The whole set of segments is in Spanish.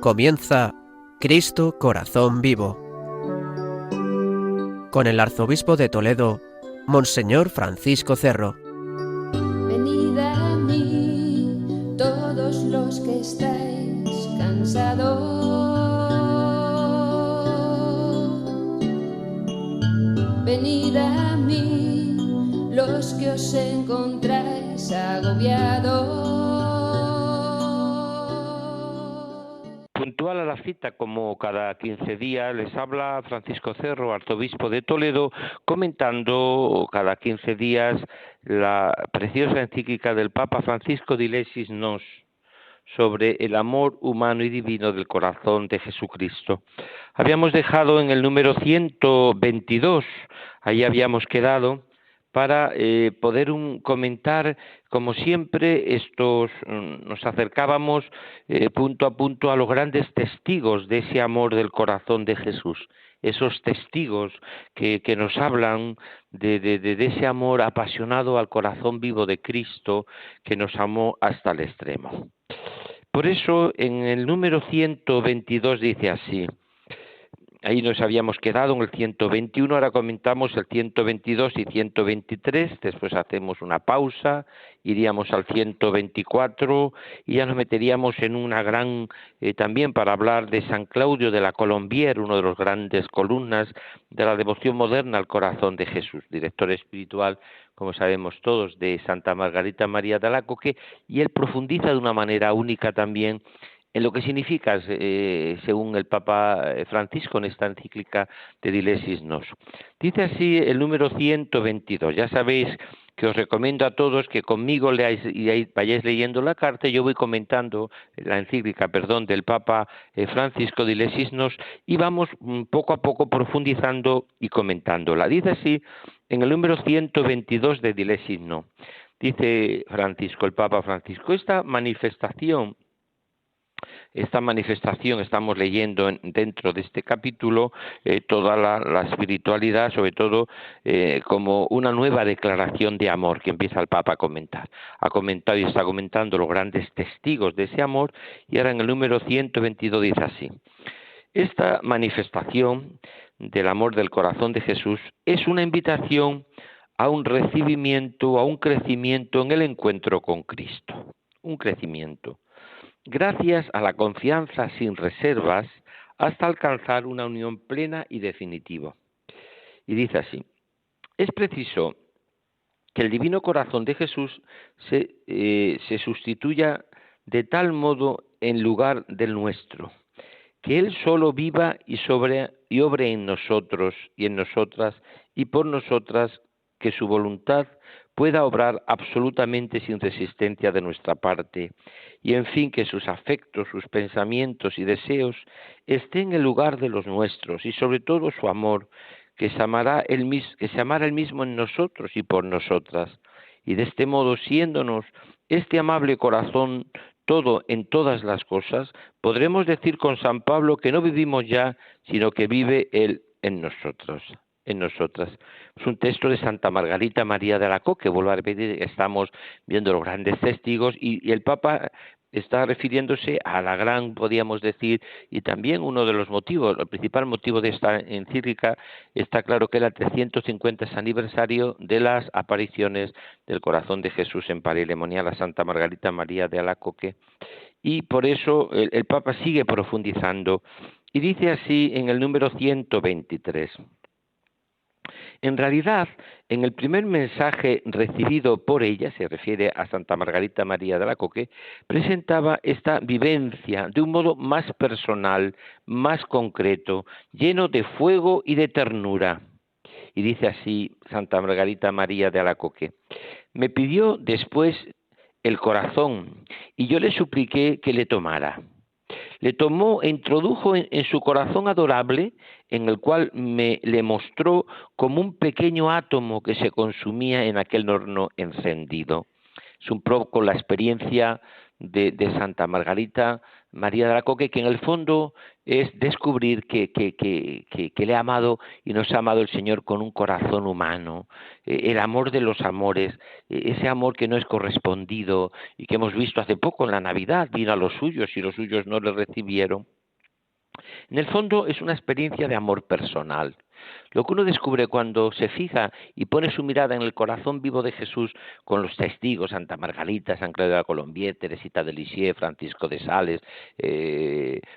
Comienza Cristo Corazón Vivo con el arzobispo de Toledo, Monseñor Francisco Cerro. Venid a mí, todos los que estáis cansados. Venid a mí, los que os encontráis agobiados. Puntual a la cita, como cada 15 días, les habla Francisco Cerro, arzobispo de Toledo, comentando cada 15 días la preciosa encíclica del Papa Francisco Dilesis Nos sobre el amor humano y divino del corazón de Jesucristo. Habíamos dejado en el número 122, ahí habíamos quedado, para poder comentar, como siempre, nos acercábamos punto a punto a los grandes testigos de ese amor del corazón de Jesús, esos testigos que nos hablan de ese amor apasionado al corazón vivo de Cristo, que nos amó hasta el extremo. Por eso, en el número 122 dice así. Ahí nos habíamos quedado en el 121, ahora comentamos el 122 y 123, después hacemos una pausa, iríamos al 124 y ya nos meteríamos en una gran, también para hablar de San Claudio de la Colombière, uno de los grandes columnas de la devoción moderna al corazón de Jesús, director espiritual, como sabemos todos, de Santa Margarita María de Alacoque, y él profundiza de una manera única también en lo que significa, según el Papa Francisco, en esta encíclica de Dilesis Nos. Dice así el número 122. Ya sabéis que os recomiendo a todos que conmigo vayáis leyendo la carta. Yo voy comentando la encíclica, del Papa Francisco Dilesis Nos, y vamos poco a poco profundizando y comentándola. Dice así en el número 122 de Dilesis Nos. Dice Francisco, el Papa Francisco, esta manifestación, estamos leyendo dentro de este capítulo toda la espiritualidad, sobre todo como una nueva declaración de amor que empieza el Papa a comentar. Ha comentado y está comentando los grandes testigos de ese amor, y ahora en el número 122 dice así: esta manifestación del amor del corazón de Jesús es una invitación a un recibimiento, a un crecimiento en el encuentro con Cristo. Un crecimiento. Gracias a la confianza sin reservas, hasta alcanzar una unión plena y definitiva. Y dice así: es preciso que el divino corazón de Jesús se sustituya de tal modo en lugar del nuestro, que Él solo viva y obre en nosotros y en nosotras y por nosotras, que su voluntad pueda obrar absolutamente sin resistencia de nuestra parte, y en fin que sus afectos, sus pensamientos y deseos estén en lugar de los nuestros, y sobre todo su amor, que se amara él mismo en nosotros y por nosotras, y de este modo, siéndonos este amable corazón todo en todas las cosas, podremos decir con San Pablo que no vivimos ya, sino que vive Él en nosotras. Es un texto de Santa Margarita María de Alacoque, vuelvo a repetir, estamos viendo los grandes testigos, y el Papa está refiriéndose a la gran, podríamos decir, y también uno de los motivos, el principal motivo de esta encíclica, está claro que era el 350 aniversario de las apariciones del corazón de Jesús en Parilemonial a Santa Margarita María de Alacoque, y por eso el Papa sigue profundizando, y dice así en el número 123. En realidad, en el primer mensaje recibido por ella, se refiere a Santa Margarita María de Alacoque, presentaba esta vivencia de un modo más personal, más concreto, lleno de fuego y de ternura. Y dice así Santa Margarita María de Alacoque: me pidió después el corazón y yo le supliqué que le tomara. Le tomó e introdujo en su corazón adorable, en el cual le mostró como un pequeño átomo que se consumía en aquel horno encendido. Es un poco la experiencia de Santa Margarita María de Alacoque, que en el fondo es descubrir que le ha amado y nos ha amado el Señor con un corazón humano, el amor de los amores, ese amor que no es correspondido y que hemos visto hace poco en la Navidad, vino a los suyos y los suyos no le recibieron. En el fondo es una experiencia de amor personal. Lo que uno descubre cuando se fija y pone su mirada en el corazón vivo de Jesús con los testigos, Santa Margarita, San Claudio de la Colombier, Teresita de Lisieux, Francisco de Sales,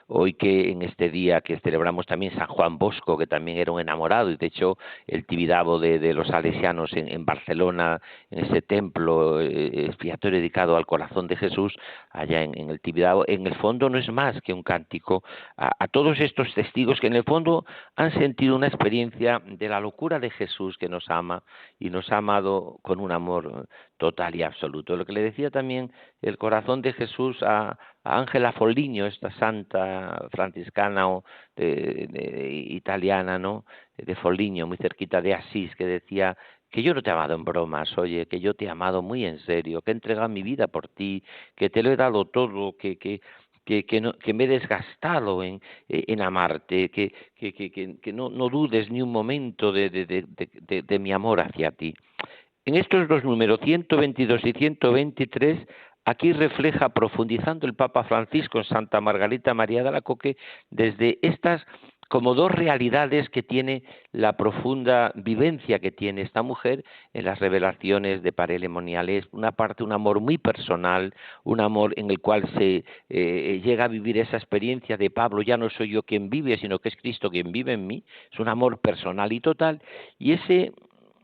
hoy que en este día que celebramos también San Juan Bosco, que también era un enamorado, y de hecho el Tibidabo de los salesianos en Barcelona, en ese templo expiatorio dedicado al corazón de Jesús, allá en el Tibidabo, en el fondo no es más que un cántico a todos estos testigos que en el fondo han sentido una experiencia de la locura de Jesús que nos ama y nos ha amado con un amor total y absoluto. Lo que le decía también el corazón de Jesús a Ángela Foligno, esta santa franciscana italiana, ¿no? De Foligno, muy cerquita de Asís, que decía que yo no te he amado en bromas, oye, que yo te he amado muy en serio, que he entregado mi vida por ti, que te lo he dado todo, que me he desgastado en amarte, que no dudes ni un momento de mi amor hacia ti. En estos dos números, 122 y 123, aquí refleja, profundizando el Papa Francisco en Santa Margarita María de Alacoque, desde estas como dos realidades que tiene la profunda vivencia que tiene esta mujer en las revelaciones de Parelemoniales. Una parte, un amor muy personal, un amor en el cual se llega a vivir esa experiencia de Pablo, ya no soy yo quien vive, sino que es Cristo quien vive en mí, es un amor personal y total, y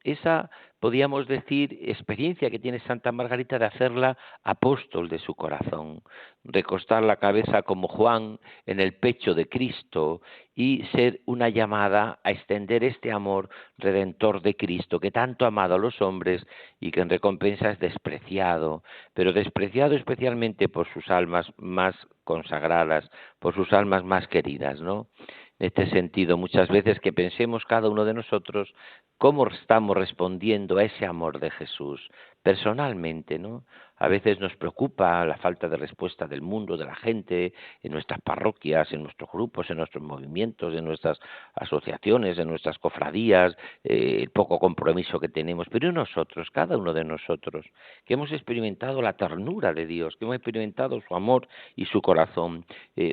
esa podríamos decir, experiencia que tiene Santa Margarita de hacerla apóstol de su corazón, recostar la cabeza como Juan en el pecho de Cristo y ser una llamada a extender este amor redentor de Cristo que tanto ha amado a los hombres y que en recompensa es despreciado, pero despreciado especialmente por sus almas más consagradas, por sus almas más queridas, ¿no? En este sentido, muchas veces que pensemos cada uno de nosotros cómo estamos respondiendo a ese amor de Jesús personalmente, ¿no? A veces nos preocupa la falta de respuesta del mundo, de la gente, en nuestras parroquias, en nuestros grupos, en nuestros movimientos, en nuestras asociaciones, en nuestras cofradías, el poco compromiso que tenemos. Pero nosotros, cada uno de nosotros, que hemos experimentado la ternura de Dios, que hemos experimentado su amor y su corazón,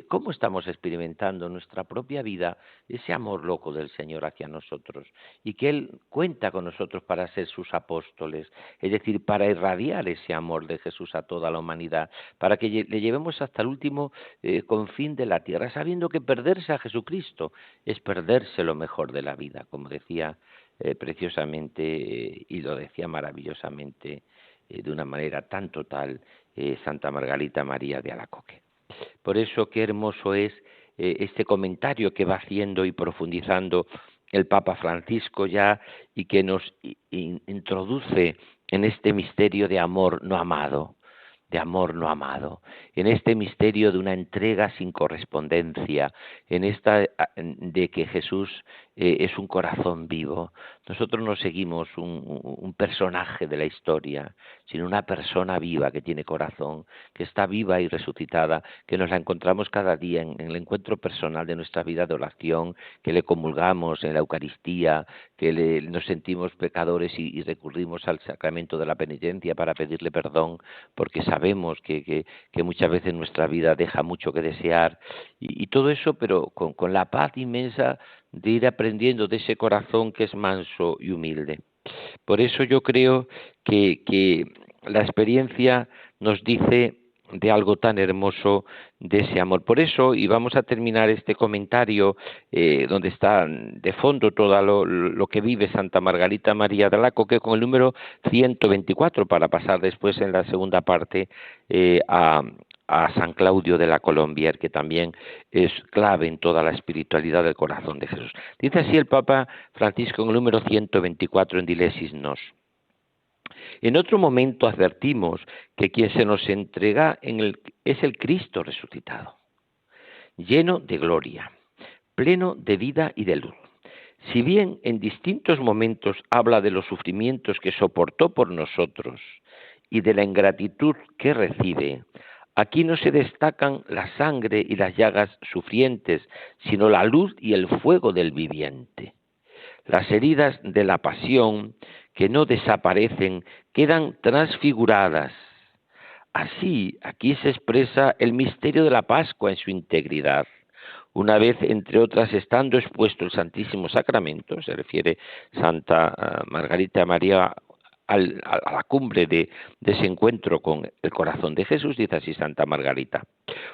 ¿cómo estamos experimentando en nuestra propia vida ese amor loco del Señor hacia nosotros? Y que Él cuenta con nosotros para ser sus apóstoles, es decir, para irradiar ese amor de Jesús a toda la humanidad, para que le llevemos hasta el último confín de la tierra, sabiendo que perderse a Jesucristo es perderse lo mejor de la vida, como decía preciosamente y lo decía maravillosamente de una manera tan total Santa Margarita María de Alacoque. Por eso qué hermoso es este comentario que va haciendo y profundizando el Papa Francisco ya y que nos introduce en este misterio de amor no amado, en este misterio de una entrega sin correspondencia, en esta de que Jesús es un corazón vivo. Nosotros no seguimos un personaje de la historia, sino una persona viva que tiene corazón, que está viva y resucitada, que nos la encontramos cada día en el encuentro personal de nuestra vida de oración, que le comulgamos en la Eucaristía, que nos sentimos pecadores y recurrimos al sacramento de la penitencia para pedirle perdón, porque sabemos que muchas veces nuestra vida deja mucho que desear, y todo eso, pero con la paz inmensa de ir aprendiendo de ese corazón que es manso y humilde. Por eso yo creo que la experiencia nos dice de algo tan hermoso de ese amor. Por eso, y vamos a terminar este comentario donde está de fondo todo lo que vive Santa Margarita María de Alacoque con el número 124 para pasar después en la segunda parte a San Claudio de la Colombier, que también es clave en toda la espiritualidad del corazón de Jesús. Dice así el Papa Francisco en el número 124 en Dilesis Nos. En otro momento advertimos que quien se nos entrega es el Cristo resucitado, lleno de gloria, pleno de vida y de luz. Si bien en distintos momentos habla de los sufrimientos que soportó por nosotros y de la ingratitud que recibe, Aquí no se destacan la sangre y las llagas sufrientes, sino la luz y el fuego del viviente. Las heridas de la pasión, que no desaparecen, quedan transfiguradas. Así, aquí se expresa el misterio de la Pascua en su integridad. Una vez, entre otras, estando expuesto el Santísimo Sacramento, se refiere Santa Margarita María a la cumbre de ese encuentro con el corazón de Jesús, dice así Santa Margarita.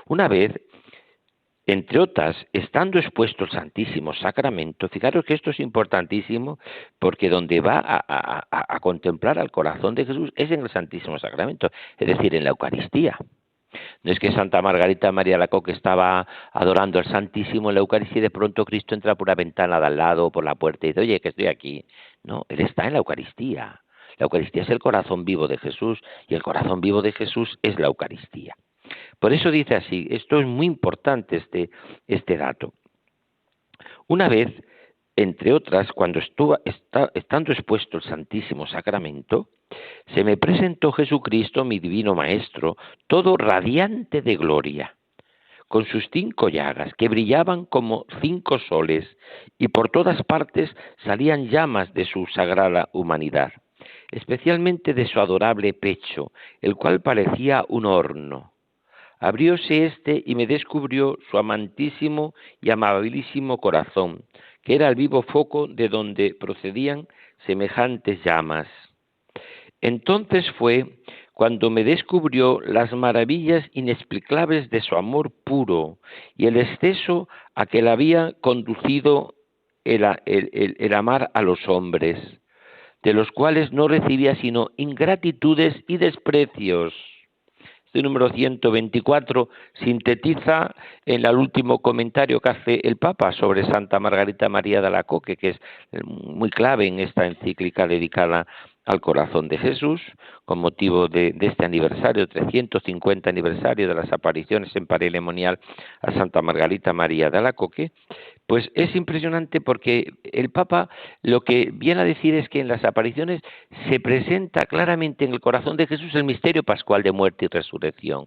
Una vez, entre otras, estando expuesto el Santísimo Sacramento, fijaros que esto es importantísimo, porque donde va a contemplar al corazón de Jesús es en el Santísimo Sacramento, es decir, en la Eucaristía. No es que Santa Margarita María Alacoque estaba adorando al Santísimo en la Eucaristía y de pronto Cristo entra por la ventana de al lado o por la puerta y dice, oye, que estoy aquí. No, Él está en la Eucaristía. La Eucaristía es el corazón vivo de Jesús y el corazón vivo de Jesús es la Eucaristía. Por eso dice así, esto es muy importante este dato. Una vez, entre otras, cuando estando expuesto el Santísimo Sacramento, se me presentó Jesucristo, mi divino Maestro, todo radiante de gloria, con sus 5 llagas, que brillaban como 5 soles, y por todas partes salían llamas de su sagrada humanidad, especialmente de su adorable pecho, el cual parecía un horno. Abrióse éste y me descubrió su amantísimo y amabilísimo corazón, que era el vivo foco de donde procedían semejantes llamas. Entonces fue cuando me descubrió las maravillas inexplicables de su amor puro y el exceso a que le había conducido el amar a los hombres, de los cuales no recibía sino ingratitudes y desprecios. Este número 124 sintetiza en el último comentario que hace el Papa sobre Santa Margarita María de Alacoque, que es muy clave en esta encíclica dedicada al corazón de Jesús, con motivo de este aniversario, 350 aniversario de las apariciones en ceremonial a Santa Margarita María de Alacoque. Pues es impresionante porque el Papa lo que viene a decir es que en las apariciones se presenta claramente en el corazón de Jesús el misterio pascual de muerte y resurrección.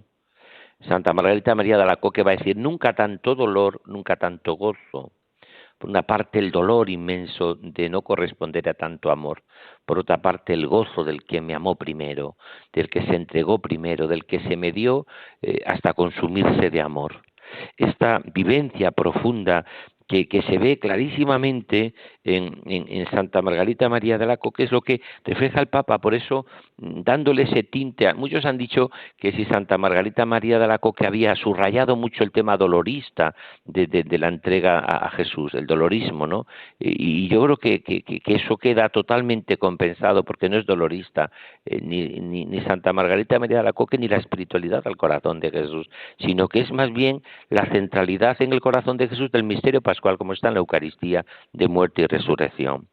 Santa Margarita María de Alacoque va a decir, nunca tanto dolor, nunca tanto gozo. Por una parte el dolor inmenso de no corresponder a tanto amor, por otra parte el gozo del que me amó primero, del que se entregó primero, del que se me dio hasta consumirse de amor. Esta vivencia profunda que se ve clarísimamente en Santa Margarita María de Alacoque es lo que refleja el Papa, por eso dándole ese tinte. Muchos han dicho que si Santa Margarita María de Alacoque había subrayado mucho el tema dolorista de la entrega a Jesús, el dolorismo, ¿no? Y yo creo que eso queda totalmente compensado porque no es dolorista ni Santa Margarita María de Alacoque ni la espiritualidad al corazón de Jesús, sino que es más bien la centralidad en el corazón de Jesús del misterio pascual, como está en la Eucaristía de muerte y resurrección.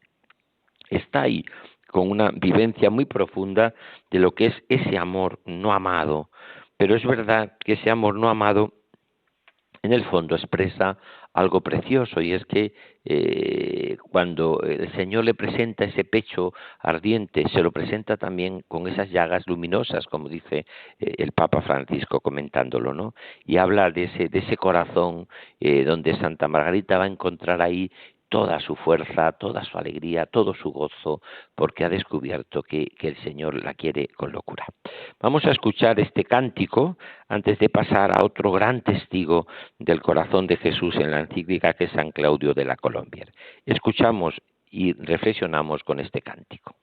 Está ahí con una vivencia muy profunda de lo que es ese amor no amado, pero es verdad que ese amor no amado en el fondo expresa algo precioso, y es que cuando el Señor le presenta ese pecho ardiente, se lo presenta también con esas llagas luminosas, como dice el Papa Francisco comentándolo, ¿no? Y habla de ese corazón donde Santa Margarita va a encontrar ahí toda su fuerza, toda su alegría, todo su gozo, porque ha descubierto que el Señor la quiere con locura. Vamos a escuchar este cántico antes de pasar a otro gran testigo del corazón de Jesús en la encíclica, que es San Claudio de la Colombier. Escuchamos y reflexionamos con este cántico.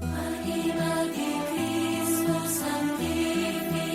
Anima di Cristo, santificami.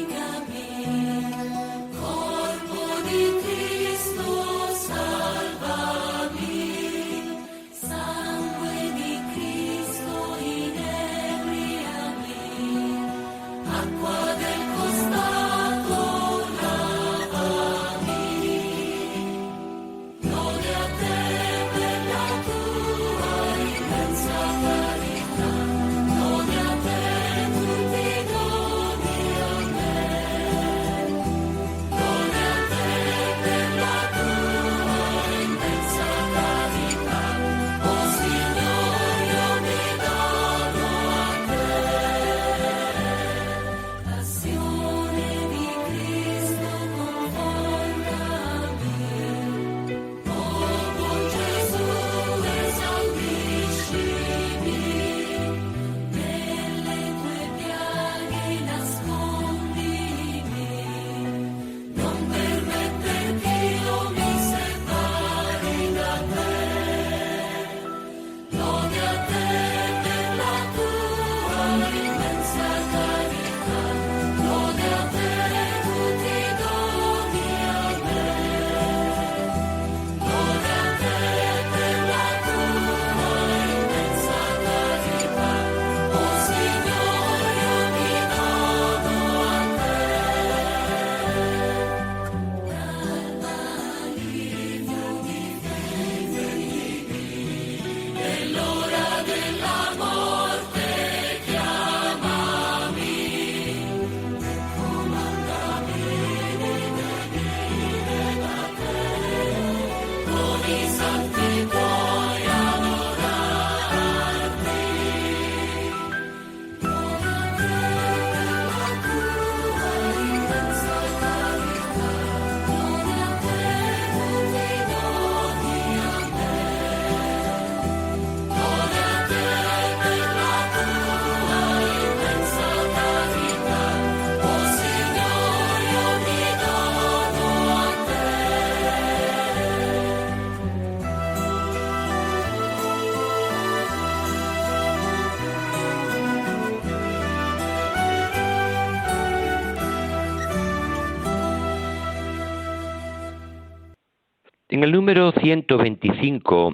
En el número 125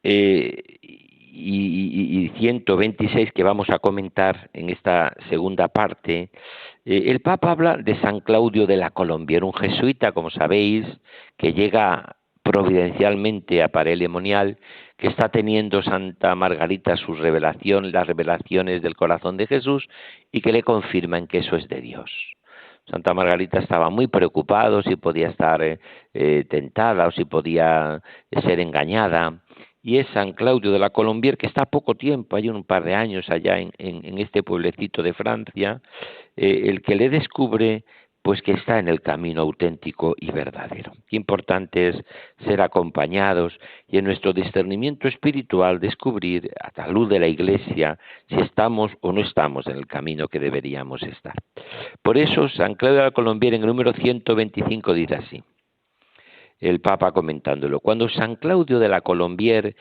y 126 que vamos a comentar en esta segunda parte, el Papa habla de San Claudio de la Colombière, un jesuita, como sabéis, que llega providencialmente a Paray-le-Monial, que está teniendo Santa Margarita las revelaciones del corazón de Jesús, y que le confirman que eso es de Dios. Santa Margarita estaba muy preocupada si podía estar tentada o si podía ser engañada, y es San Claudio de la Colombière, que está poco tiempo, hay un par de años allá en este pueblecito de Francia, el que le descubre pues que está en el camino auténtico y verdadero. Qué importante es ser acompañados y en nuestro discernimiento espiritual descubrir, a la luz de la Iglesia, si estamos o no estamos en el camino que deberíamos estar. Por eso, San Claudio de la Colombière, en el número 125, dice así, el Papa comentándolo: cuando San Claudio de la Colombière,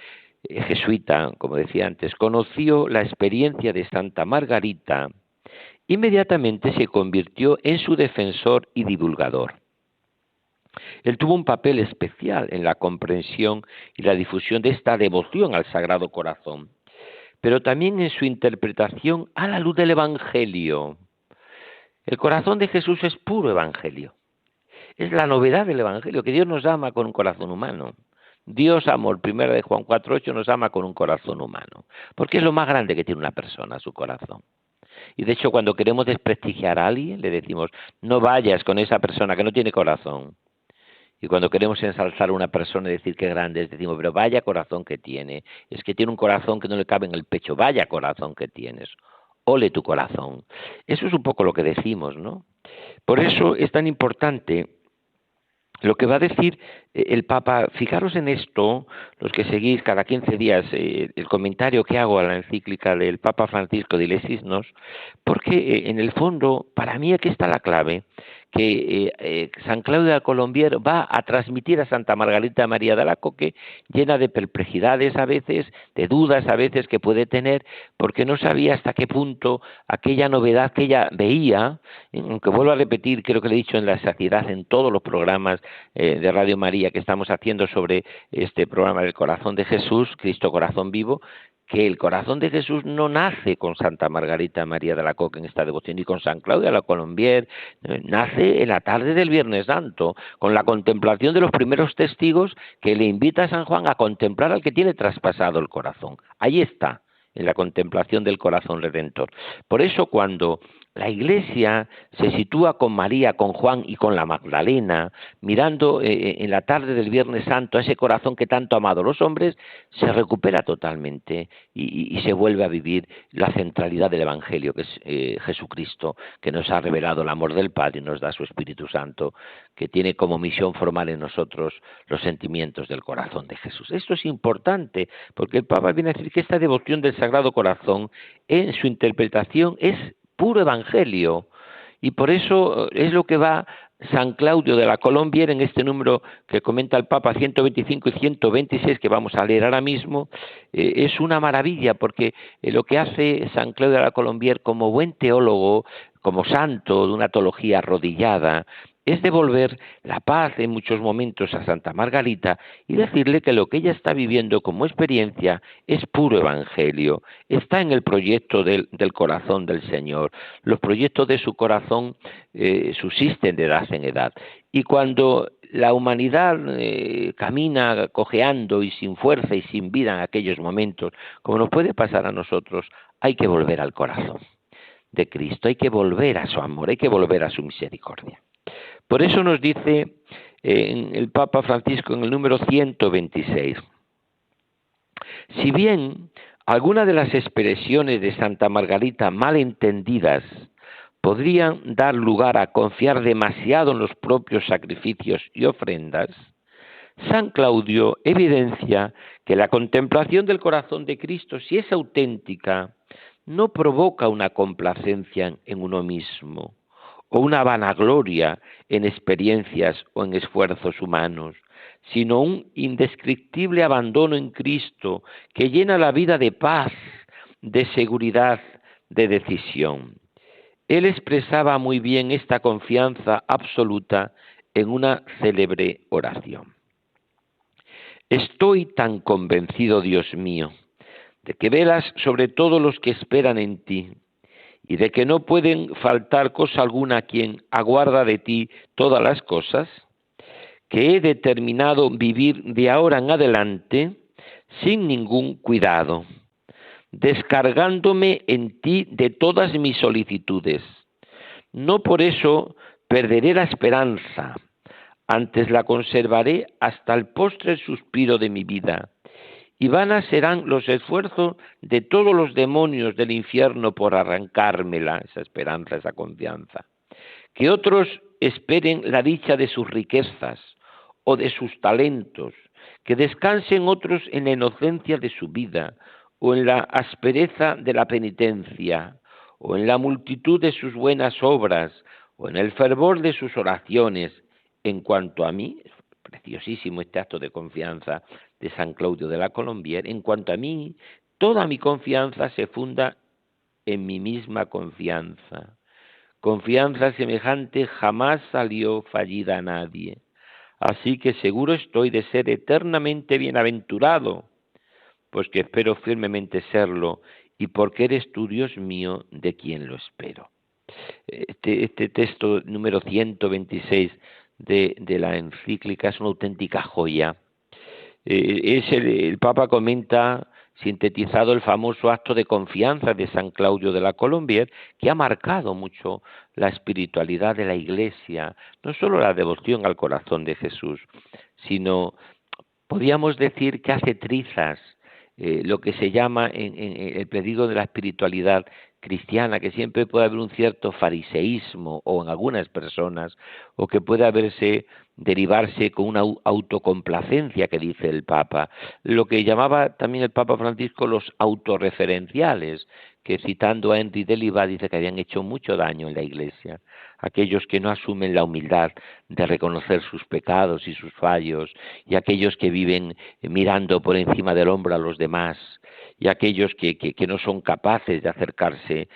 jesuita, como decía antes, conoció la experiencia de Santa Margarita, inmediatamente se convirtió en su defensor y divulgador. Él tuvo un papel especial en la comprensión y la difusión de esta devoción al Sagrado Corazón, pero también en su interpretación a la luz del Evangelio. El corazón de Jesús es puro Evangelio. Es la novedad del Evangelio, que Dios nos ama con un corazón humano. Dios, amor, 1 de Juan 4:8, nos ama con un corazón humano, porque es lo más grande que tiene una persona, su corazón. Y de hecho, cuando queremos desprestigiar a alguien, le decimos, no vayas con esa persona que no tiene corazón. Y cuando queremos ensalzar a una persona y decir que grande es, decimos, pero vaya corazón que tiene, es que tiene un corazón que no le cabe en el pecho, vaya corazón que tienes, ole tu corazón. Eso es un poco lo que decimos, ¿no? Por eso es tan importante lo que va a decir el Papa. Fijaros en esto, los que seguís cada 15 días el comentario que hago a la encíclica del Papa Francisco de Lesisnos, porque en el fondo, para mí aquí está la clave, que San Claudio de la Colombière va a transmitir a Santa Margarita María de Alacoque, llena de perplejidades a veces, de dudas a veces que puede tener, porque no sabía hasta qué punto aquella novedad que ella veía, aunque vuelvo a repetir, creo que lo he dicho en la saciedad en todos los programas de Radio María que estamos haciendo sobre este programa del Corazón de Jesús, Cristo Corazón Vivo, que el corazón de Jesús no nace con Santa Margarita María de Alacoque en esta devoción, ni con San Claudio de la Colombière, nace en la tarde del Viernes Santo, con la contemplación de los primeros testigos que le invita a San Juan a contemplar al que tiene traspasado el corazón. Ahí está, en la contemplación del corazón redentor. Por eso cuando la Iglesia se sitúa con María, con Juan y con la Magdalena, mirando en la tarde del Viernes Santo a ese corazón que tanto ha amado a los hombres, se recupera totalmente y se vuelve a vivir la centralidad del Evangelio, que es Jesucristo, que nos ha revelado el amor del Padre y nos da su Espíritu Santo, que tiene como misión formar en nosotros los sentimientos del corazón de Jesús. Esto es importante, porque el Papa viene a decir que esta devoción del Sagrado Corazón, en su interpretación, es puro Evangelio, y por eso es lo que va San Claudio de la Colombière en este número que comenta el Papa 125 y 126 que vamos a leer ahora mismo. Es una maravilla, porque lo que hace San Claudio de la Colombière como buen teólogo, como santo de una teología arrodillada, es devolver la paz en muchos momentos a Santa Margarita y decirle que lo que ella está viviendo como experiencia es puro Evangelio, está en el proyecto del corazón del Señor. Los proyectos de su corazón subsisten de edad en edad. Y cuando la humanidad camina cojeando y sin fuerza y sin vida en aquellos momentos, como nos puede pasar a nosotros, hay que volver al corazón de Cristo, hay que volver a su amor, hay que volver a su misericordia. Por eso nos dice el Papa Francisco en el número 126, si bien algunas de las expresiones de Santa Margarita mal entendidas podrían dar lugar a confiar demasiado en los propios sacrificios y ofrendas, San Claudio evidencia que la contemplación del corazón de Cristo, si es auténtica, no provoca una complacencia en uno mismo, o una vanagloria en experiencias o en esfuerzos humanos, sino un indescriptible abandono en Cristo que llena la vida de paz, de seguridad, de decisión. Él expresaba muy bien esta confianza absoluta en una célebre oración. Estoy tan convencido, Dios mío, de que velas sobre todos los que esperan en ti, y de que no pueden faltar cosa alguna a quien aguarda de ti todas las cosas, que he determinado vivir de ahora en adelante sin ningún cuidado, descargándome en ti de todas mis solicitudes. No por eso perderé la esperanza, antes la conservaré hasta el postre suspiro de mi vida, y vanas serán los esfuerzos de todos los demonios del infierno por arrancármela, esa esperanza, esa confianza. Que otros esperen la dicha de sus riquezas o de sus talentos, que descansen otros en la inocencia de su vida o en la aspereza de la penitencia o en la multitud de sus buenas obras o en el fervor de sus oraciones. En cuanto a mí, preciosísimo este acto de confianza de San Claudio de la Colombière, en cuanto a mí, toda mi confianza se funda en mi misma confianza. Confianza semejante jamás salió fallida a nadie. Así que seguro estoy de ser eternamente bienaventurado, pues que espero firmemente serlo, y porque eres tú, Dios mío, de quien lo espero. Este texto número 126 de la encíclica es una auténtica joya. El Papa comenta, sintetizado, el famoso acto de confianza de San Claudio de la Colombière, que ha marcado mucho la espiritualidad de la Iglesia, no solo la devoción al corazón de Jesús, sino, podríamos decir, que hace trizas lo que se llama en el peligro de la espiritualidad cristiana, que siempre puede haber un cierto fariseísmo o en algunas personas, o que puede derivarse con una autocomplacencia que dice el Papa, lo que llamaba también el Papa Francisco los autorreferenciales, que citando a Henri Delibat dice que habían hecho mucho daño en la Iglesia, aquellos que no asumen la humildad de reconocer sus pecados y sus fallos, y aquellos que viven mirando por encima del hombro a los demás, y aquellos que no son capaces de acercarse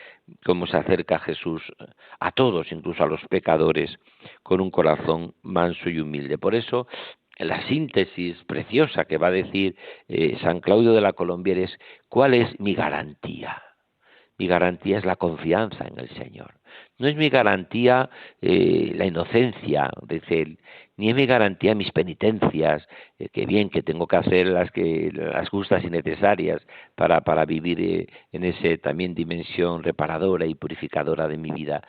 como se acerca Jesús a todos, incluso a los pecadores, con un corazón manso y humilde. Por eso, la síntesis preciosa que va a decir San Claudio de la Colombière es: ¿cuál es mi garantía? Mi garantía es la confianza en el Señor. No es mi garantía la inocencia, dice él, ni es mi garantía mis penitencias, que bien, que tengo que hacer las justas y necesarias para vivir en esa también dimensión reparadora y purificadora de mi vida.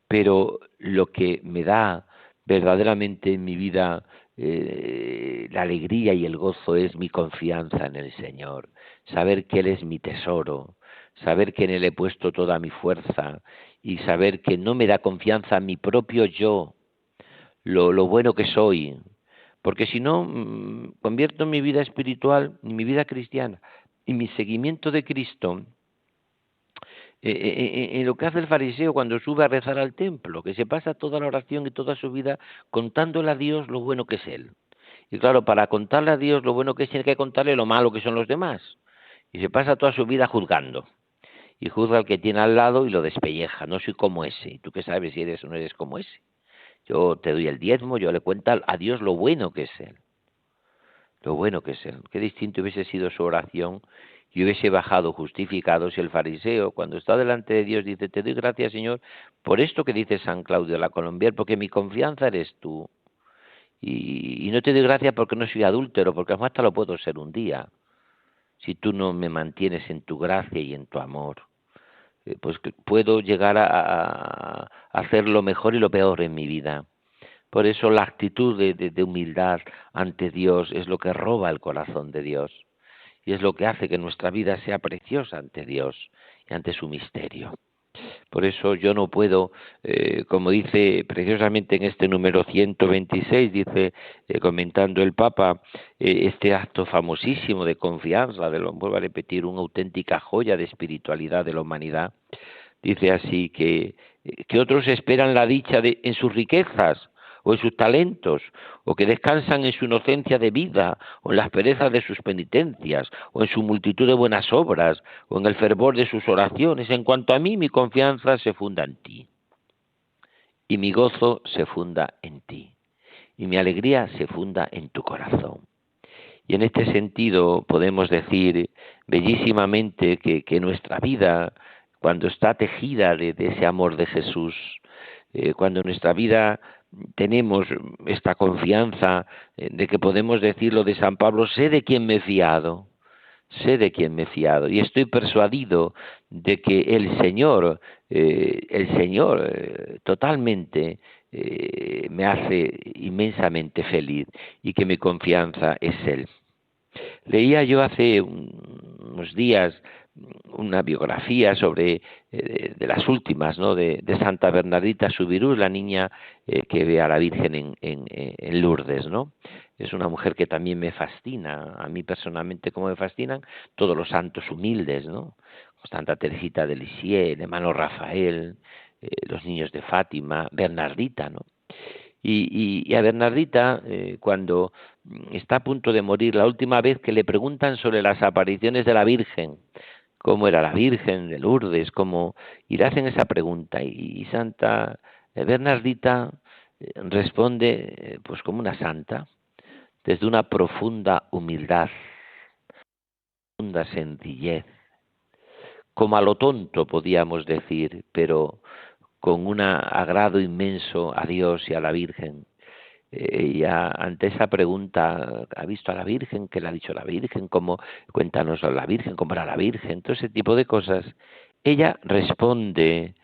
Pero lo que me da verdaderamente en mi vida la alegría y el gozo es mi confianza en el Señor, saber que Él es mi tesoro, saber que en Él he puesto toda mi fuerza y saber que no me da confianza mi propio yo, lo bueno que soy, porque si no convierto mi vida espiritual, mi vida cristiana y mi seguimiento de Cristo en lo que hace el fariseo cuando sube a rezar al templo, que se pasa toda la oración y toda su vida contándole a Dios lo bueno que es Él. Y claro, para contarle a Dios lo bueno que es, tiene que contarle lo malo que son los demás. Y se pasa toda su vida juzgando. Y juzga al que tiene al lado y lo despelleja. No soy como ese. ¿Y tú qué sabes si eres o no eres como ese? Yo te doy el diezmo, yo le cuento a Dios lo bueno que es Él. Lo bueno que es Él. Qué distinto hubiese sido su oración y hubiese bajado justificado si el fariseo, cuando está delante de Dios, dice: te doy gracias, Señor, por esto que dice San Claudio de la Colombière, porque mi confianza eres tú. Y no te doy gracias porque no soy adúltero, porque además hasta lo puedo ser un día, si tú no me mantienes en tu gracia y en tu amor. Pues que puedo llegar a hacer lo mejor y lo peor en mi vida. Por eso la actitud de humildad ante Dios es lo que roba el corazón de Dios y es lo que hace que nuestra vida sea preciosa ante Dios y ante su misterio. Por eso yo no puedo, como dice preciosamente en este número 126, dice, comentando el Papa, este acto famosísimo de confianza, vuelvo a repetir, una auténtica joya de espiritualidad de la humanidad, dice así que otros esperan la dicha en sus riquezas o en sus talentos, o que descansan en su inocencia de vida, o en las perezas de sus penitencias, o en su multitud de buenas obras, o en el fervor de sus oraciones. En cuanto a mí, mi confianza se funda en ti, y mi gozo se funda en ti, y mi alegría se funda en tu corazón. Y en este sentido podemos decir bellísimamente que nuestra vida, cuando está tejida de ese amor de Jesús, cuando en nuestra vida tenemos esta confianza de que podemos decir lo de San Pablo, sé de quién me he fiado, sé de quién me he fiado y estoy persuadido de que el Señor totalmente me hace inmensamente feliz y que mi confianza es Él. Leía yo hace unos días una biografía sobre de las últimas, ¿no? de Santa Bernardita Subirú, la niña que ve a la Virgen en Lourdes, ¿no? Es una mujer que también me fascina, a mí personalmente como me fascinan todos los santos humildes, ¿no? Santa Teresita de Lisieux, el hermano Rafael, los niños de Fátima, Bernardita, ¿no? Y a Bernardita, cuando está a punto de morir, la última vez que le preguntan sobre las apariciones de la Virgen, cómo era la Virgen de Lourdes, y le hacen esa pregunta, y Santa Bernardita responde pues como una santa, desde una profunda humildad, profunda sencillez, como a lo tonto podíamos decir, pero con un agrado inmenso a Dios y a la Virgen. Ella ante esa pregunta, ¿ha visto a la Virgen? ¿Qué le ha dicho la Virgen? Cuéntanos a la Virgen, cómo era la Virgen, todo ese tipo de cosas. Ella responde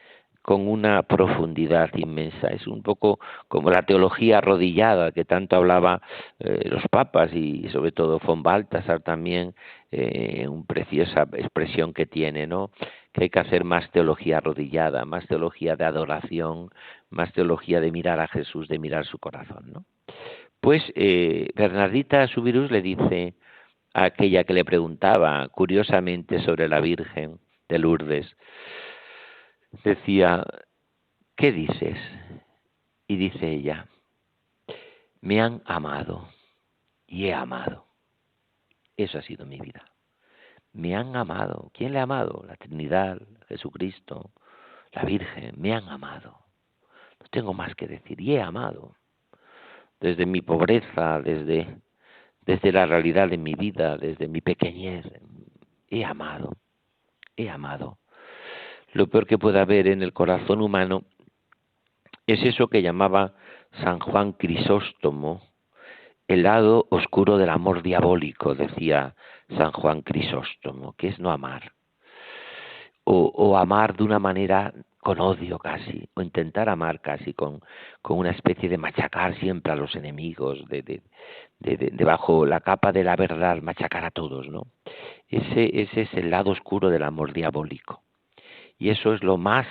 con una profundidad inmensa. Es un poco como la teología arrodillada que tanto hablaba los papas y sobre todo von Balthasar también, una preciosa expresión que tiene, ¿no? Que hay que hacer más teología arrodillada, más teología de adoración, más teología de mirar a Jesús, de mirar su corazón, ¿no? Pues Bernardita Subirús le dice a aquella que le preguntaba curiosamente sobre la Virgen de Lourdes, decía, ¿qué dices? Y dice ella, me han amado y he amado. Eso ha sido mi vida. Me han amado. ¿Quién le ha amado? La Trinidad, Jesucristo, la Virgen, me han amado. No tengo más que decir. Y he amado. Desde mi pobreza, desde la realidad de mi vida, desde mi pequeñez, he amado. He amado. Lo peor que puede haber en el corazón humano es eso que llamaba San Juan Crisóstomo, el lado oscuro del amor diabólico, decía San Juan Crisóstomo, que es no amar, o amar de una manera con odio casi, o intentar amar casi con una especie de machacar siempre a los enemigos, debajo la capa de la verdad, machacar a todos, ¿no? Ese es el lado oscuro del amor diabólico. Y eso es lo más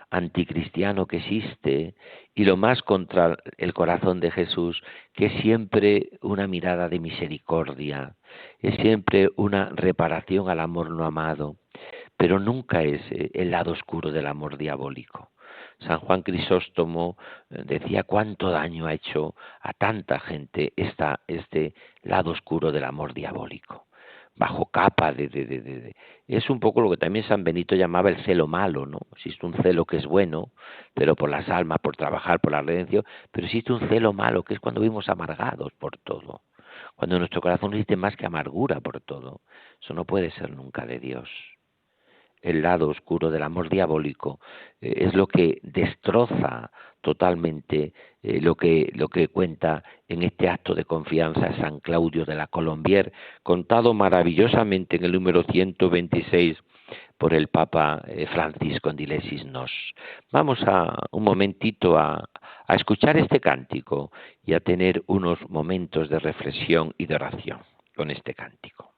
anticristiano que existe y lo más contra el corazón de Jesús, que es siempre una mirada de misericordia, es siempre una reparación al amor no amado, pero nunca es el lado oscuro del amor diabólico. San Juan Crisóstomo decía cuánto daño ha hecho a tanta gente este lado oscuro del amor diabólico. Bajo capa es un poco lo que también San Benito llamaba el celo malo, ¿no? Existe un celo que es bueno, pero por las almas, por trabajar, por la redención, pero existe un celo malo, que es cuando vivimos amargados por todo, cuando en nuestro corazón no existe más que amargura por todo. Eso no puede ser nunca de Dios. El lado oscuro del amor diabólico es lo que destroza totalmente lo que cuenta en este acto de confianza San Claudio de la Colombière, contado maravillosamente en el número 126 por el Papa Francisco en Dilesis Nos. Vamos un momentito a escuchar este cántico y a tener unos momentos de reflexión y de oración con este cántico.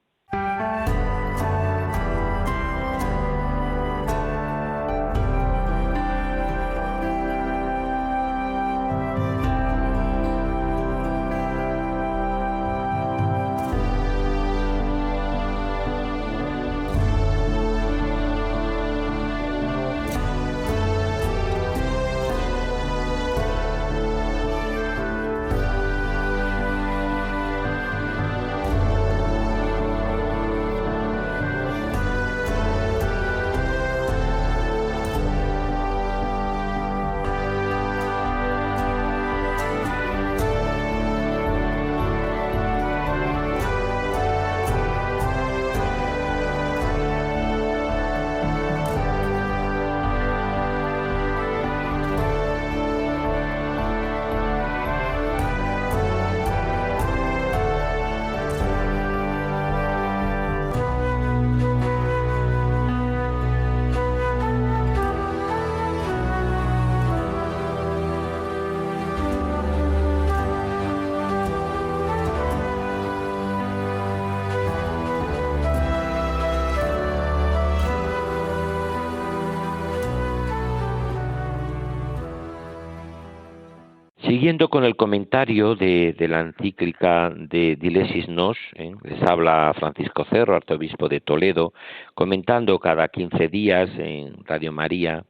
Siguiendo con el comentario de la encíclica de Dilesis Nos, les habla Francisco Cerro, arzobispo de Toledo, comentando cada 15 días en Radio María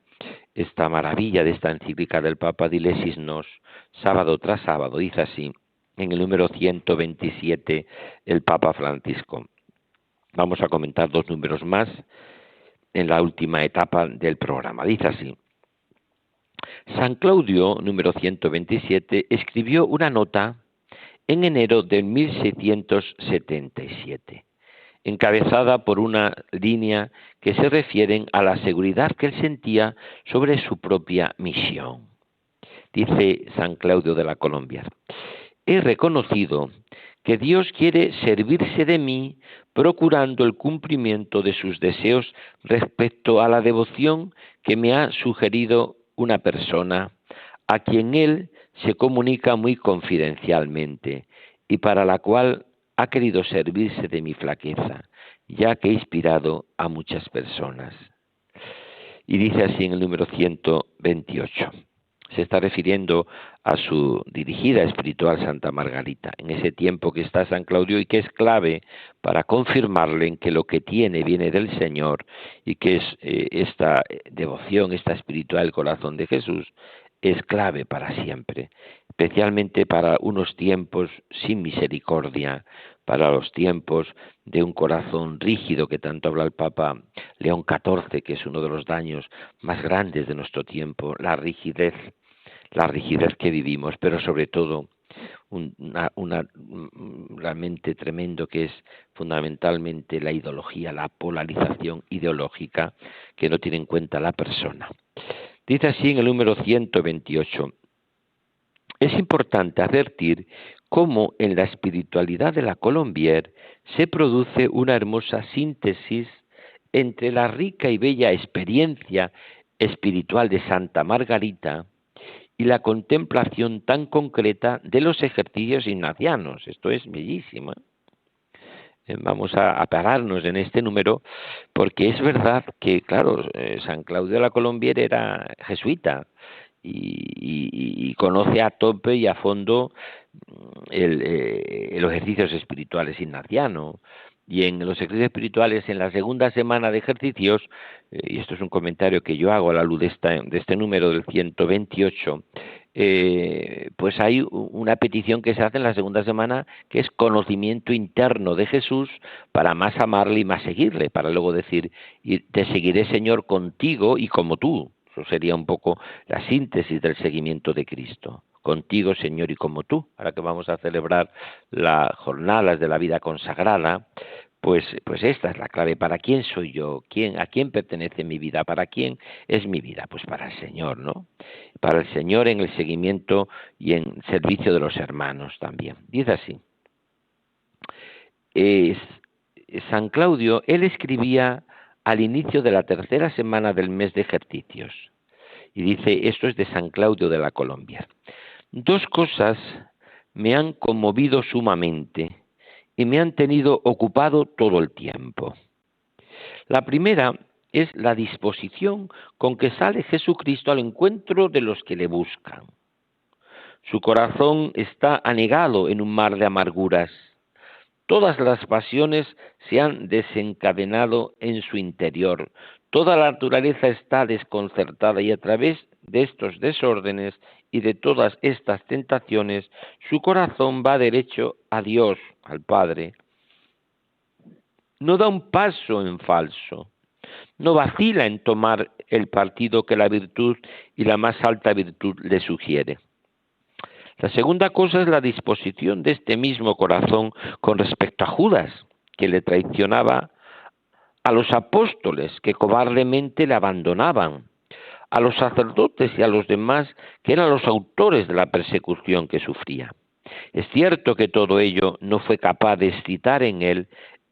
esta maravilla de esta encíclica del Papa Dilesis Nos, sábado tras sábado. Dice así, en el número 127, el Papa Francisco. Vamos a comentar 2 números más en la última etapa del programa. Dice así: San Claudio, número 127, escribió una nota en enero de 1677, encabezada por una línea que se refiere a la seguridad que él sentía sobre su propia misión. Dice San Claudio de la Colombia: he reconocido que Dios quiere servirse de mí procurando el cumplimiento de sus deseos respecto a la devoción que me ha sugerido una persona a quien él se comunica muy confidencialmente y para la cual ha querido servirse de mi flaqueza, ya que he inspirado a muchas personas. Y dice así en el número 128. Se está refiriendo a su dirigida espiritual Santa Margarita, en ese tiempo que está San Claudio y que es clave para confirmarle en que lo que tiene viene del Señor y que es esta devoción, esta espiritual del corazón de Jesús, es clave para siempre, especialmente para unos tiempos sin misericordia, para los tiempos de un corazón rígido que tanto habla el Papa León XIV, que es uno de los daños más grandes de nuestro tiempo, la rigidez que vivimos, pero sobre todo realmente tremendo que es fundamentalmente la ideología, la polarización ideológica que no tiene en cuenta la persona. Dice así en el número 128, es importante advertir cómo en la espiritualidad de la Colombier se produce una hermosa síntesis entre la rica y bella experiencia espiritual de Santa Margarita y la contemplación tan concreta de los ejercicios ignacianos. Esto es bellísimo. Vamos a pararnos en este número porque es verdad que, claro, San Claudio de la Colombier era jesuita y conoce a tope y a fondo los ejercicios espirituales ignacianos. Y en los ejercicios espirituales, en la segunda semana de ejercicios, y esto es un comentario que yo hago a la luz de este número del 128, pues hay una petición que se hace en la segunda semana que es conocimiento interno de Jesús para más amarle y más seguirle, para luego decir, y te seguiré, Señor, contigo y como tú. Eso sería un poco la síntesis del seguimiento de Cristo. Contigo, Señor, y como tú. Ahora que vamos a celebrar las jornadas de la vida consagrada, pues esta es la clave. ¿Para quién soy yo? ¿A quién pertenece mi vida? ¿Para quién es mi vida? Pues para el Señor, ¿no? Para el Señor en el seguimiento y en servicio de los hermanos también. Dice así. San Claudio, él escribía al inicio de la tercera semana del mes de ejercicios. Y dice, esto es de San Claudio de la Colombia. 2 cosas me han conmovido sumamente y me han tenido ocupado todo el tiempo. La primera es la disposición con que sale Jesucristo al encuentro de los que le buscan. Su corazón está anegado en un mar de amarguras. Todas las pasiones se han desencadenado en su interior. Toda la naturaleza está desconcertada y a través de estos desórdenes y de todas estas tentaciones, su corazón va derecho a Dios, al Padre. No da un paso en falso, no vacila en tomar el partido que la virtud y la más alta virtud le sugiere. La segunda cosa es la disposición de este mismo corazón con respecto a Judas, que le traicionaba, a los apóstoles que cobardemente le abandonaban, a los sacerdotes y a los demás que eran los autores de la persecución que sufría. Es cierto que todo ello no fue capaz de excitar en él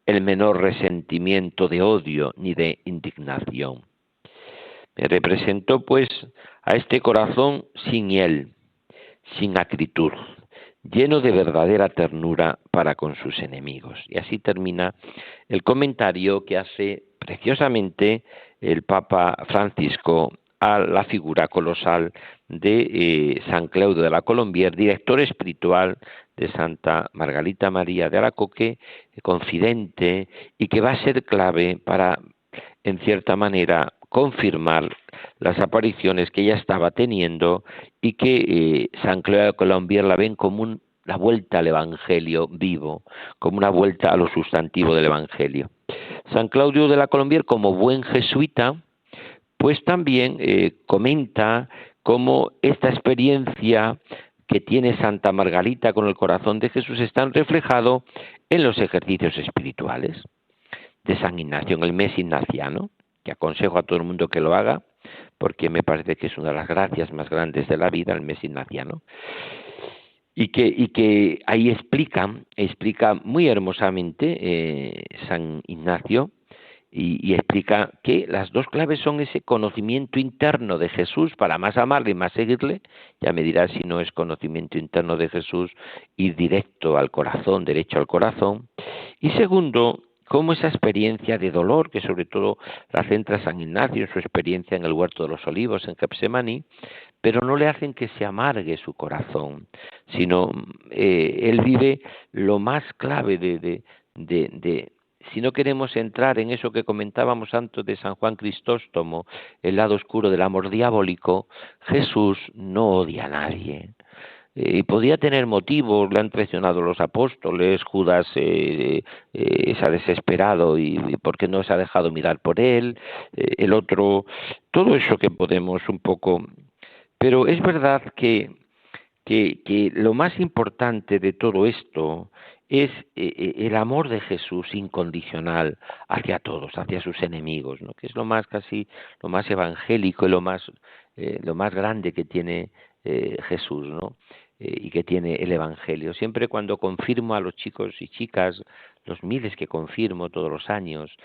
el menor resentimiento de odio ni de indignación. Me representó pues a este corazón sin hiel, sin acritud, lleno de verdadera ternura para con sus enemigos. Y así termina el comentario que hace preciosamente el Papa Francisco a la figura colosal de San Claudio de la Colombière, director espiritual de Santa Margarita María de Alacoque, confidente, y que va a ser clave para, en cierta manera, confirmar las apariciones que ella estaba teniendo y que San Claudio de la Colombière la ven como la vuelta al Evangelio vivo, como una vuelta a lo sustantivo del Evangelio. San Claudio de la Colombière, como buen jesuita, pues también comenta cómo esta experiencia que tiene Santa Margarita con el corazón de Jesús están reflejado en los ejercicios espirituales de San Ignacio, en el mes ignaciano, que aconsejo a todo el mundo que lo haga, porque me parece que es una de las gracias más grandes de la vida, el mes ignaciano, y que ahí explica muy hermosamente San Ignacio, y explica que las dos claves son ese conocimiento interno de Jesús para más amarle y más seguirle. Ya me dirás si no es conocimiento interno de Jesús, ir directo al corazón, derecho al corazón. Y segundo, cómo esa experiencia de dolor, que sobre todo la centra San Ignacio en su experiencia en el Huerto de los Olivos, en Getsemaní, pero no le hacen que se amargue su corazón, sino él vive lo más clave si no queremos entrar en eso que comentábamos antes de San Juan Crisóstomo, el lado oscuro del amor diabólico, Jesús no odia a nadie. Y podía tener motivos, le han traicionado los apóstoles, Judas se ha desesperado y porque no se ha dejado mirar por él, el otro, todo eso que podemos un poco. Pero es verdad que lo más importante de todo esto es el amor de Jesús incondicional hacia todos, hacia sus enemigos, ¿no? Que es lo más evangélico y lo más grande que tiene Jesús, ¿no? Y que tiene el Evangelio. Siempre cuando confirmo a los chicos y chicas, los miles que confirmo todos los años,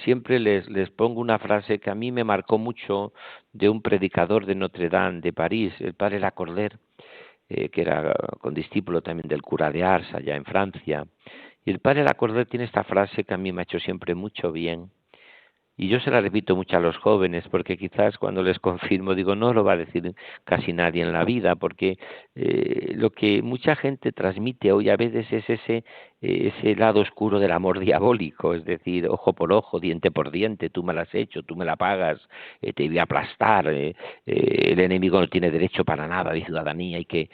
siempre les pongo una frase que a mí me marcó mucho de un predicador de Notre Dame de París, el padre Lacordaire, que era condiscípulo también del cura de Ars, allá en Francia. Y el padre Lacordaire tiene esta frase que a mí me ha hecho siempre mucho bien. Y yo se la repito mucho a los jóvenes, porque quizás cuando les confirmo, digo, no lo va a decir casi nadie en la vida, porque lo que mucha gente transmite hoy a veces es ese lado oscuro del amor diabólico, es decir, ojo por ojo, diente por diente, tú me la has hecho, tú me la pagas, te voy a aplastar, el enemigo no tiene derecho para nada de ciudadanía, y que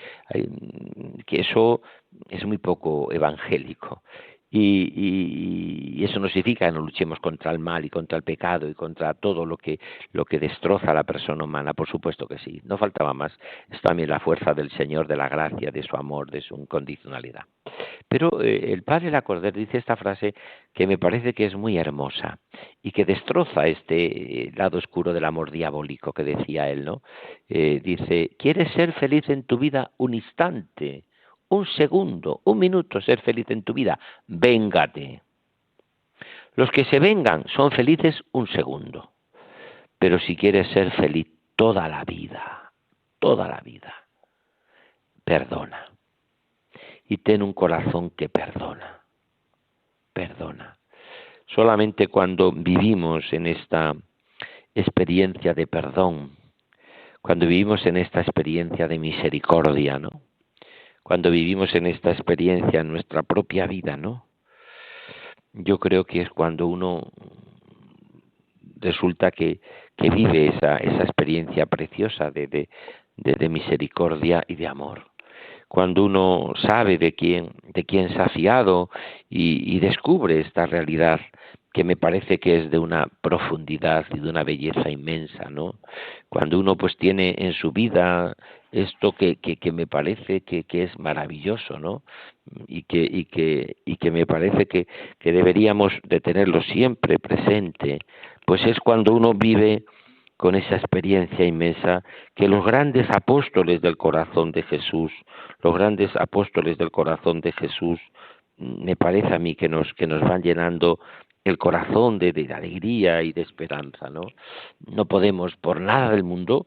eso es muy poco evangélico. Y eso no significa que no luchemos contra el mal y contra el pecado y contra todo lo que destroza a la persona humana, por supuesto que sí, no faltaba más. Es también la fuerza del Señor, de la gracia, de su amor, de su incondicionalidad. Pero el padre Lacordaire dice esta frase que me parece que es muy hermosa y que destroza este lado oscuro del amor diabólico que decía él, ¿no? Dice, ¿quieres ser feliz en tu vida un instante? Un segundo, un minuto, ser feliz en tu vida, véngate. Los que se vengan son felices un segundo, pero si quieres ser feliz toda la vida, perdona. Y ten un corazón que perdona. Solamente cuando vivimos en esta experiencia de perdón, cuando vivimos en esta experiencia de misericordia, ¿no? Cuando vivimos en esta experiencia en nuestra propia vida, ¿no? Yo creo que es cuando uno resulta que vive esa experiencia preciosa de misericordia y de amor. Cuando uno sabe de quién se ha fiado y descubre esta realidad que me parece que es de una profundidad y de una belleza inmensa, ¿no? Cuando uno pues tiene en su vida esto que me parece que es maravilloso, ¿no? Y que me parece que deberíamos de tenerlo siempre presente, pues es cuando uno vive con esa experiencia inmensa que los grandes apóstoles del corazón de Jesús, me parece a mí que nos van llenando el corazón de alegría y de esperanza, ¿no? No podemos por nada del mundo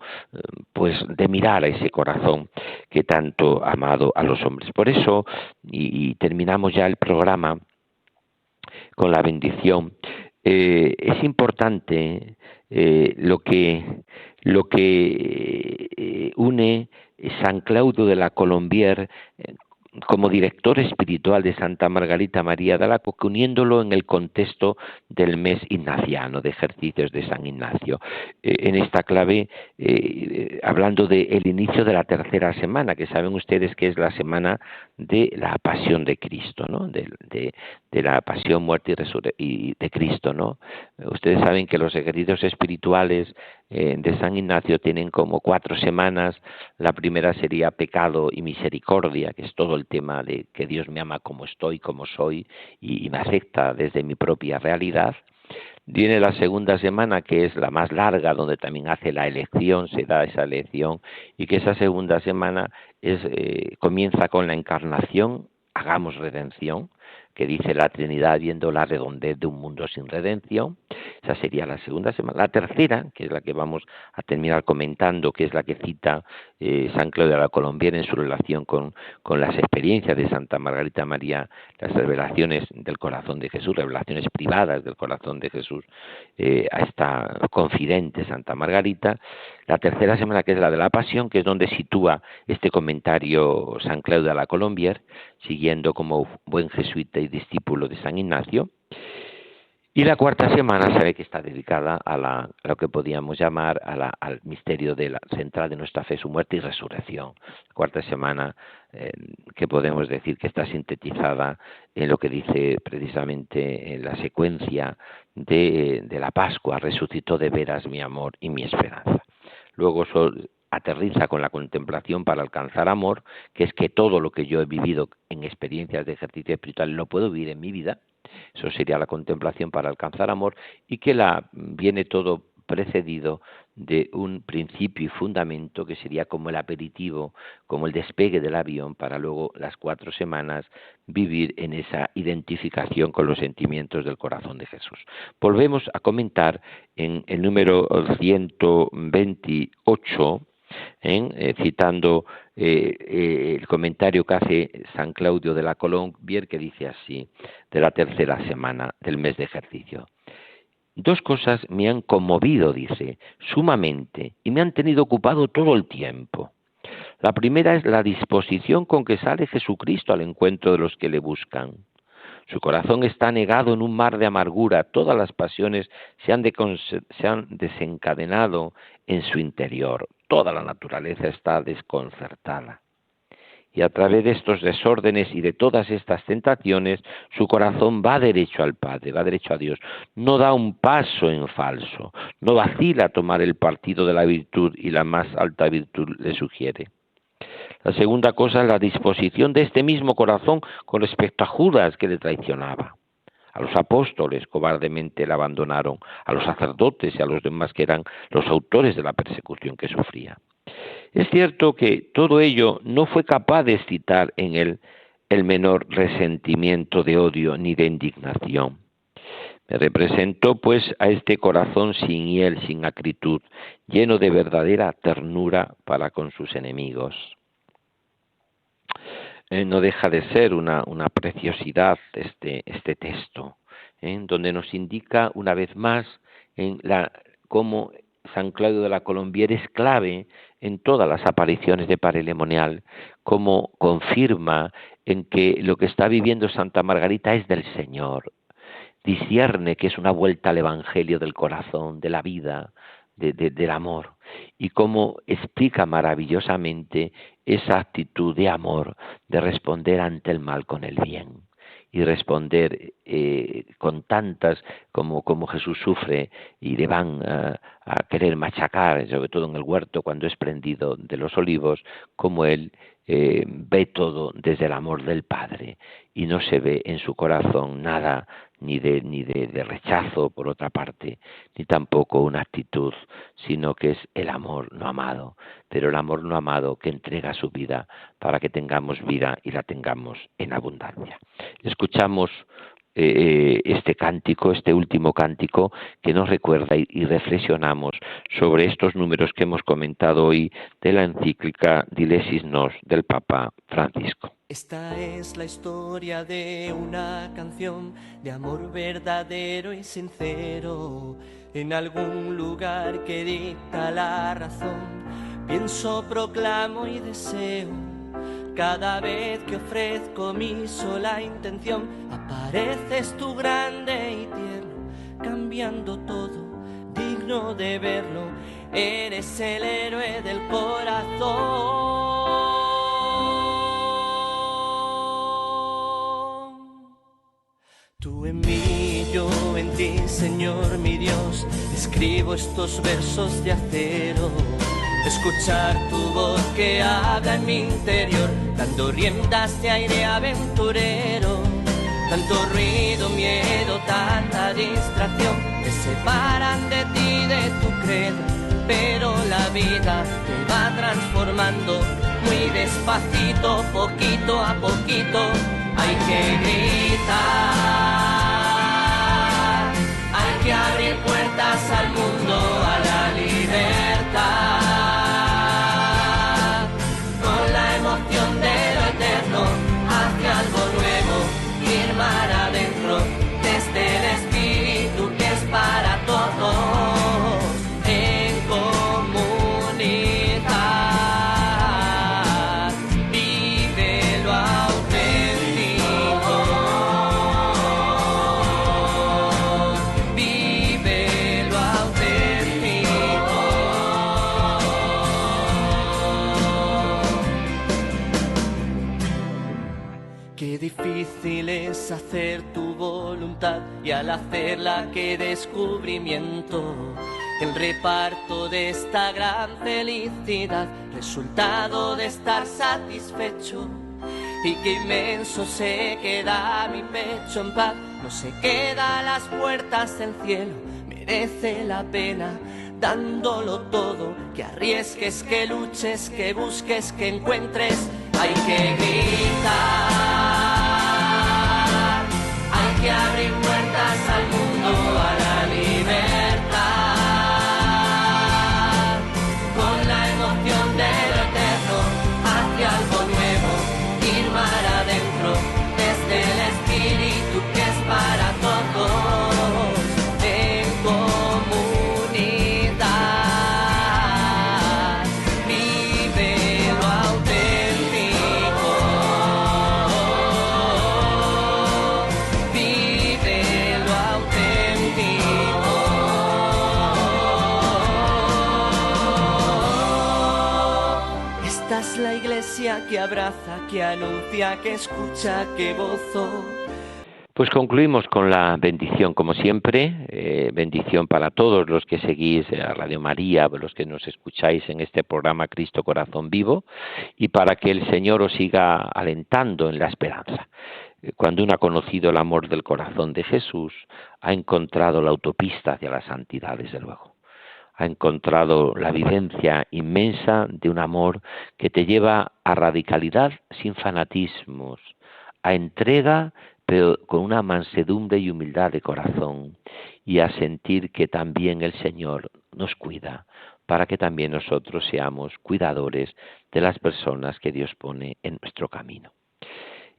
pues de mirar a ese corazón que tanto ha amado a los hombres. Por eso, y terminamos ya el programa con la bendición, es importante lo que une San Claudio de la Colombière como director espiritual de Santa Margarita María de Alacoque, uniéndolo en el contexto del mes ignaciano, de ejercicios de San Ignacio. En esta clave, hablando del inicio de la tercera semana, que saben ustedes que es la semana de la pasión de Cristo, ¿no? De la pasión, muerte y de Cristo, ¿no? Ustedes saben que los ejercicios espirituales de San Ignacio tienen como 4 semanas. La primera sería pecado y misericordia, que es todo el tema de que Dios me ama como estoy, como soy, y me acepta desde mi propia realidad. Viene la segunda semana, que es la más larga, donde también hace la elección, se da esa elección, y que esa segunda semana comienza con la encarnación, hagamos redención, que dice la Trinidad viendo la redondez de un mundo sin redención. Esa sería la segunda semana. La tercera, que es la que vamos a terminar comentando, que es la que cita San Claudio de la Colombière en su relación con las experiencias de Santa Margarita María, las revelaciones del corazón de Jesús, revelaciones privadas del corazón de Jesús a esta confidente Santa Margarita. La tercera semana, que es la de la Pasión, que es donde sitúa este comentario San Claudio de la Colombière, siguiendo como buen jesuita y discípulo de San Ignacio. Y la cuarta semana se ve que está dedicada a lo que podríamos llamar al misterio central de nuestra fe, su muerte y resurrección. La cuarta semana que podemos decir que está sintetizada en lo que dice precisamente en la secuencia de la Pascua: resucitó de veras mi amor y mi esperanza. Luego aterriza con la contemplación para alcanzar amor, que es que todo lo que yo he vivido en experiencias de ejercicio espiritual lo puedo vivir en mi vida. Eso sería la contemplación para alcanzar amor, y que viene todo precedido de un principio y fundamento que sería como el aperitivo, como el despegue del avión, para luego las 4 semanas vivir en esa identificación con los sentimientos del corazón de Jesús. Volvemos a comentar en el número 128, citando el comentario que hace San Claudio de la Colombière, que dice así, de la tercera semana del mes de ejercicio: 2 cosas me han conmovido, dice, sumamente, y me han tenido ocupado todo el tiempo. La primera es la disposición con que sale Jesucristo al encuentro de los que le buscan. Su corazón está anegado en un mar de amargura, todas las pasiones se han desencadenado en su interior, toda la naturaleza está desconcertada. Y a través de estos desórdenes y de todas estas tentaciones, su corazón va derecho al Padre, va derecho a Dios. No da un paso en falso, no vacila a tomar el partido de la virtud, y la más alta virtud le sugiere. La segunda cosa es la disposición de este mismo corazón con respecto a Judas, que le traicionaba. A los apóstoles cobardemente le abandonaron, a los sacerdotes y a los demás que eran los autores de la persecución que sufría. Es cierto que todo ello no fue capaz de excitar en él el menor resentimiento de odio ni de indignación. Me representó pues a este corazón sin hiel, sin acritud, lleno de verdadera ternura para con sus enemigos. No deja de ser una preciosidad este texto, donde nos indica una vez más cómo San Claudio de la Colombière es clave en todas las apariciones de Parelemonial, cómo confirma en que lo que está viviendo Santa Margarita es del Señor. Discierne que es una vuelta al Evangelio del corazón, de la vida, del amor, y cómo explica maravillosamente esa actitud de amor, de responder ante el mal con el bien, y responder con tantas como Jesús sufre y le van a querer machacar, sobre todo en el huerto cuando es prendido de los olivos, como él ve todo desde el amor del Padre, y no se ve en su corazón nada ni de rechazo por otra parte, ni tampoco una actitud, sino que es el amor no amado, pero el amor no amado que entrega su vida para que tengamos vida y la tengamos en abundancia. Escuchamos este cántico, este último cántico que nos recuerda y reflexionamos sobre estos números que hemos comentado hoy de la encíclica Dilesis Nos del Papa Francisco. Esta es la historia de una canción de amor verdadero y sincero. En algún lugar que dicta la razón, pienso, proclamo y deseo. Cada vez que ofrezco mi sola intención, apareces tú grande y tierno, cambiando todo, digno de verlo. Eres el héroe del corazón. Tú en mí, yo en ti, Señor mi Dios, escribo estos versos de acero. Escuchar tu voz que habla en mi interior, dando riendas de aire aventurero. Tanto ruido, miedo, tanta distracción, me separan de ti, de tu credo. Pero la vida te va transformando, muy despacito, poquito a poquito. Hay que gritar, hay que abrir puertas al mundo, a la libertad, con la emoción de lo eterno, hacia algo nuevo, ir mar adentro, desde el espíritu que es para todos, en comunidad, vive lo auténtico, vive lo auténtico. Qué difícil es hacer tu voluntad y al hacerla qué descubrimiento. El reparto de esta gran felicidad, resultado de estar satisfecho. Y qué inmenso se queda mi pecho en paz, no se queda a las puertas del cielo. Merece la pena dándolo todo, que arriesgues, que luches, que busques, que encuentres. Hay que gritar, hay que abrir puertas al mundo, a la libertad, con la emoción de lo eterno, hacia algo nuevo, ir mar adentro, desde el espíritu que es para todos, en comunidad, vive lo auténtico, vive lo auténtico. Esta es la iglesia que abraza, que anuncia, que escucha, que gozo. Pues concluimos con la bendición, como siempre, bendición para todos los que seguís a Radio María, los que nos escucháis en este programa Cristo Corazón Vivo, y para que el Señor os siga alentando en la esperanza. Cuando uno ha conocido el amor del corazón de Jesús, ha encontrado la autopista hacia la santidad, desde luego. Ha encontrado la vivencia inmensa de un amor que te lleva a radicalidad sin fanatismos, a entrega pero con una mansedumbre y humildad de corazón, y a sentir que también el Señor nos cuida, para que también nosotros seamos cuidadores de las personas que Dios pone en nuestro camino.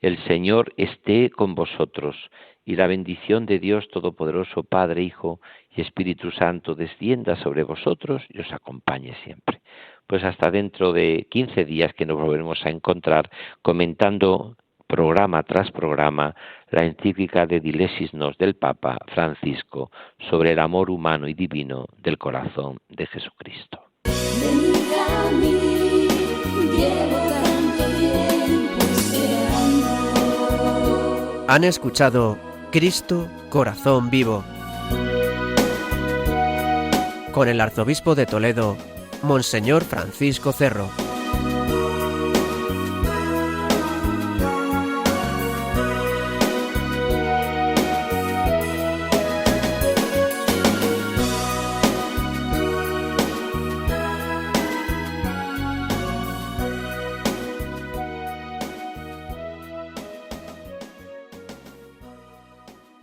El Señor esté con vosotros, y la bendición de Dios Todopoderoso, Padre, Hijo y Espíritu Santo, descienda sobre vosotros y os acompañe siempre. Pues hasta dentro de 15 días que nos volveremos a encontrar comentando programa tras programa la encíclica de Dilesis Nos del Papa Francisco sobre el amor humano y divino del corazón de Jesucristo. Venid a mí, llevo tanto tiempo esperando. Han escuchado Cristo Corazón Vivo con el arzobispo de Toledo, Monseñor Francisco Cerro.